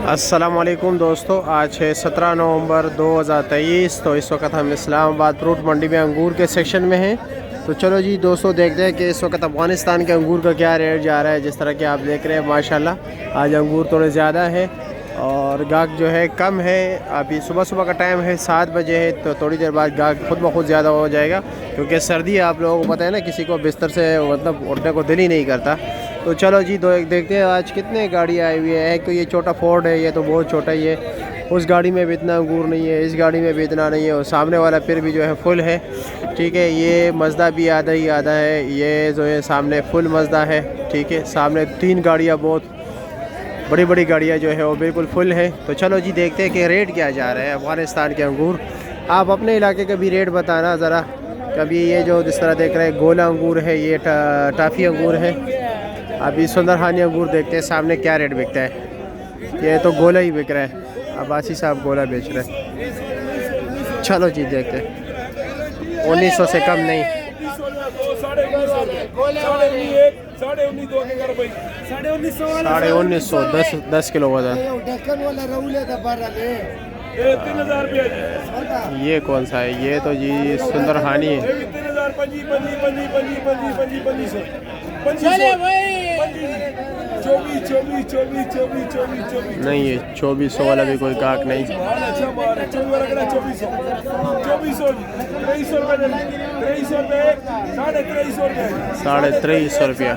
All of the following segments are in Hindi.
अस्सलामुअलैकुम दोस्तों, आज है 17 नवंबर 2023। तो इस वक्त हम इस्लामाबाद फ्रूट मंडी में अंगूर के सेक्शन में हैं। तो चलो जी दोस्तों, देखते हैं कि इस वक्त अफ़गानिस्तान के अंगूर का क्या रेट जा रहा है। जिस तरह के आप देख रहे हैं माशाल्लाह आज अंगूर थोड़े ज़्यादा है और गाहक जो है कम है। अभी सुबह सुबह का टाइम है, 7 बजे है, तो थोड़ी देर बाद गाहक खुद ब खुद ज़्यादा हो जाएगा क्योंकि सर्दी है। आप लोगों को पता है ना, किसी को बिस्तर से मतलब उठने को दिल ही नहीं करता। तो चलो जी देखते हैं आज कितने गाड़ी आई हुई है। तो ये छोटा फोर्ड है, ये तो बहुत छोटा ही है। उस गाड़ी में भी इतना अंगूर नहीं है, इस गाड़ी में भी इतना नहीं है, और सामने वाला फिर भी जो है फुल है। ठीक है, ये मज़दा भी आधा ही आधा है, ये जो है सामने फुल मज़दा है। ठीक है, सामने 3 गाड़ियाँ, बहुत बड़ी बड़ी गाड़ियाँ जो है वो बिल्कुल फुल है। तो चलो जी देखते हैं कि रेट क्या जा रहा है अफ़गानिस्तान के अंगूर। आप अपने इलाके का भी रेट बताना ज़रा। कभी ये जो जिस तरह देख रहे हैं गोला अंगूर है, ये टाफ़ी अंगूर है। अभी सुंदरहानी अंगूर देखते हैं सामने क्या रेट बिकता है। ये तो गोला ही बिक रहा है, अब्बासी साहब गोला बेच रहे हैं। चलो जी देखते हैं, 1900 से कम नहीं। 1950 10 किलो वजन। ये कौन सा है? ये तो जी सुंदरहानी है। नहीं, ये 2400 वाला भी कोई गाहक नहीं। 2350 रुपया।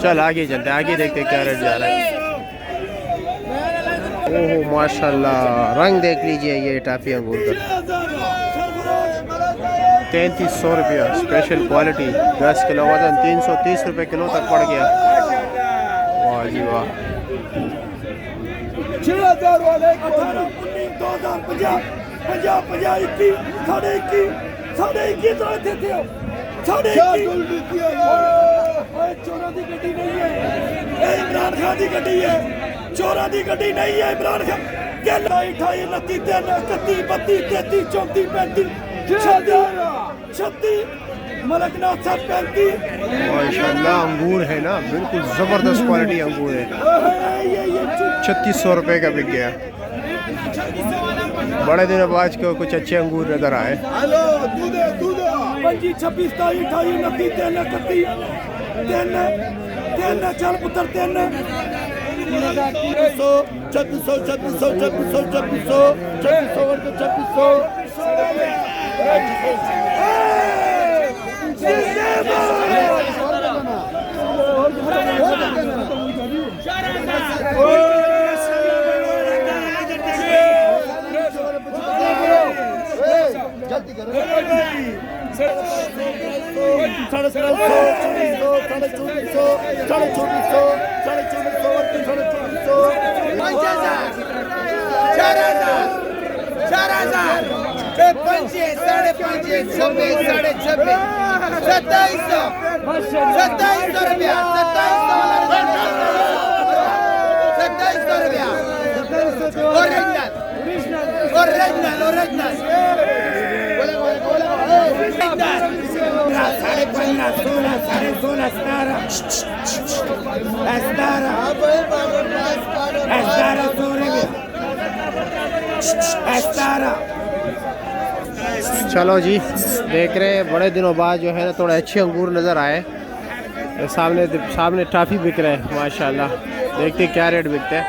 चल आगे चलते, आगे देखते क्या रेट जा रहा है। ओह माशाल्लाह, रंग देख लीजिए ये टाफी अंगूर का। 3300 रुपया स्पेशल क्वालिटी, 10 किलो वजन, 330 रुपये किलो तक पड़ गया। वाह जी वाह। 6000 वाले 18 19 2050 50 50 21 साढ़े 21 तो देते हो। साढ़े 21 चोरों की गड्डी नहीं है, ये इमरान खान की गड्डी है। चोरों की गड्डी नहीं है इमरान खान। 28 29 31 32 33 34 35 36 मलकनाथ साहब 35। माशाल्लाह अंगूर है ना, बिल्कुल ज़बरदस्त क्वालिटी अंगूर है। 3600 रुपये का बिक गया। बड़े दिनों बाद को कुछ अच्छे अंगूर नजर आए। 25 26 27 28 29 30 31 चल पुत्र 17। चलो जी देख रहे हैं, बड़े दिनों बाद जो है ना थोड़े अच्छे अंगूर नज़र आए। सामने टाफ़ी बिक रहा है माशाल्लाह। देखते क्या रेट बिकते हैं।